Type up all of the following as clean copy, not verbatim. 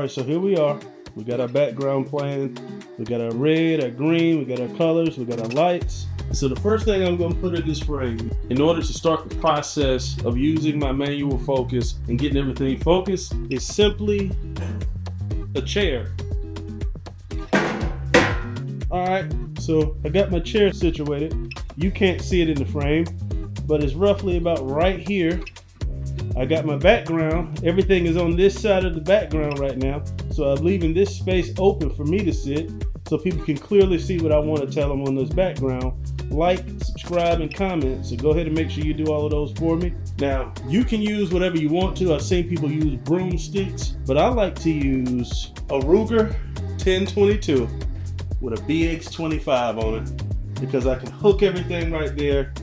All right, so here we are. We got our background playing. We got our red, our green, we got our colors, we got our lights. So the first thing I'm gonna put in this frame, in order to start the process of using my manual focus and getting everything focused, is simply a chair. All right, so I got my chair situated. You can't see it in the frame, but it's roughly about right here. I got my background. Everything is on this side of the background right now. So I'm leaving this space open for me to sit so people can clearly see what I want to tell them on this background. Like, subscribe, and comment. So go ahead and make sure you do all of those for me. Now, you can use whatever you want to. I've seen people use broomsticks, but I like to use a Ruger 1022 with a BX25 on it because I can hook everything right there.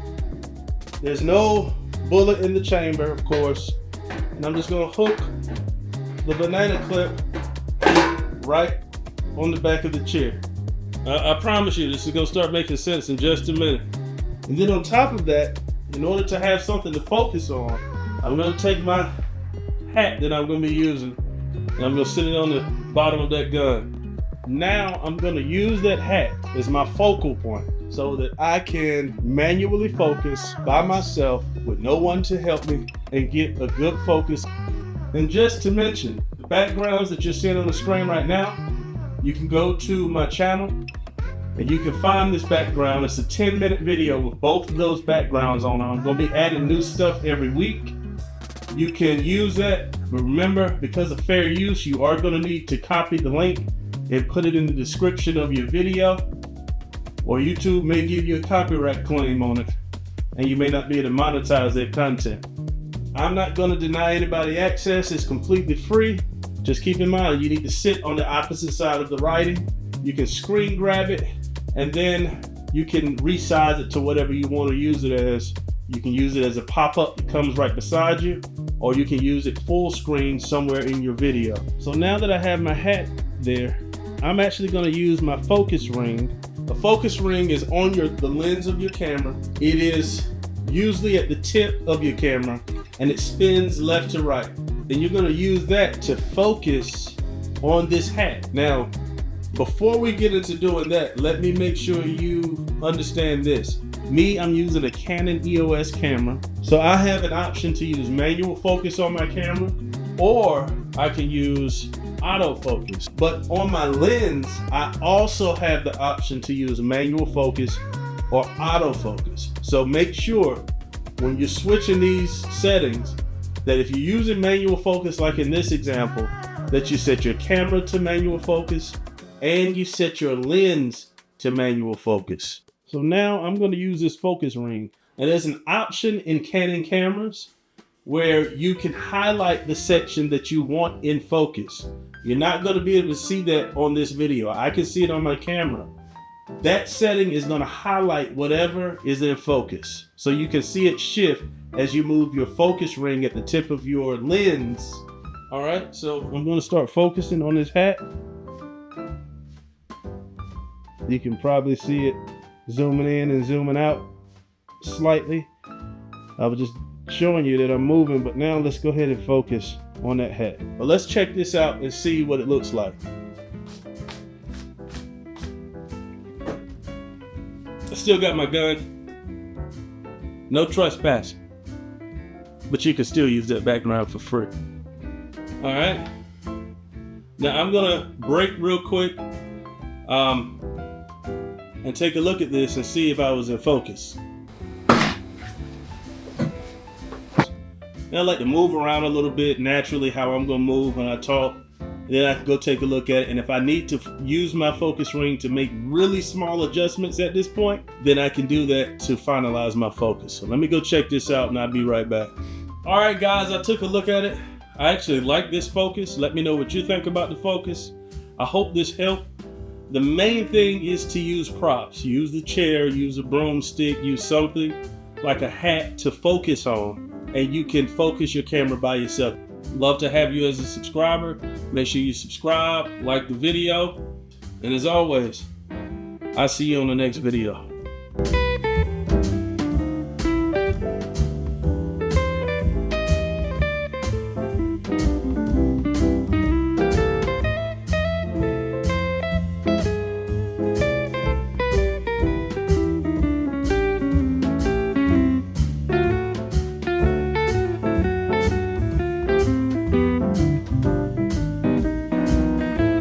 There's no bullet in the chamber, of course, and I'm just gonna hook the banana clip right on the back of the chair. I promise you this is gonna start making sense in just a minute. And then on top of that, in order to have something to focus on, I'm gonna take my hat that I'm gonna be using and I'm gonna sit it on the bottom of that gun. Now I'm gonna use that hat as my focal point so that I can manually focus by myself with no one to help me and get a good focus. And just to mention, the backgrounds that you're seeing on the screen right now, you can go to my channel and you can find this background. It's a 10-minute video with both of those backgrounds on. I'm gonna be adding new stuff every week. You can use that, but remember, because of fair use, you are gonna need to copy the link and put it in the description of your video, or YouTube may give you a copyright claim on it and you may not be able to monetize that content. I'm not going to deny anybody access. It's completely free. Just keep in mind, you need to sit on the opposite side of the writing. You can screen grab it and then you can resize it to whatever you want to use it as. You can use it as a pop-up that comes right beside you, or you can use it full screen somewhere in your video. So now that I have my hat there, I'm actually going to use my focus ring. The focus ring is on the lens of your camera. It is usually at the tip of your camera and it spins left to right. Then you're going to use that to focus on this hat. Now, before we get into doing that, let me make sure you understand this. Me, I'm using a Canon EOS camera. So I have an option to use manual focus on my camera, or I can use autofocus. But on my lens, I also have the option to use manual focus or autofocus. So make sure when you're switching these settings that if you're using manual focus, like in this example, that you set your camera to manual focus and you set your lens to manual focus. So now I'm going to use this focus ring. And there's an option in Canon cameras where you can highlight the section that you want in focus. You're not going to be able to see that on this video. I can see it on my camera. That setting is going to highlight whatever is in focus. So you can see it shift as you move your focus ring at the tip of your lens. All right, so I'm going to start focusing on this hat. You can probably see it zooming in and zooming out slightly. I was just showing you that I'm moving, but now let's go ahead and focus on that hat. But let's check this out and see what it looks like. I still got my gun. No trespassing. But you can still use that background for free. All right. Now I'm gonna break real quick and take a look at this and see if I was in focus. Now I like to move around a little bit naturally, how I'm gonna move when I talk. Then I can go take a look at it, and if I need to use my focus ring to make really small adjustments at this point, then I can do that to finalize my focus. So let me go check this out and I'll be right back. All right guys, I took a look at it. I actually like this focus. Let me know what you think about the focus. I hope this helped. The main thing is to use props. Use the chair, use a broomstick, use something like a hat to focus on, and you can focus your camera by yourself. Love to have you as a subscriber. Make sure you subscribe, like the video, and as always, I'll see you on the next video.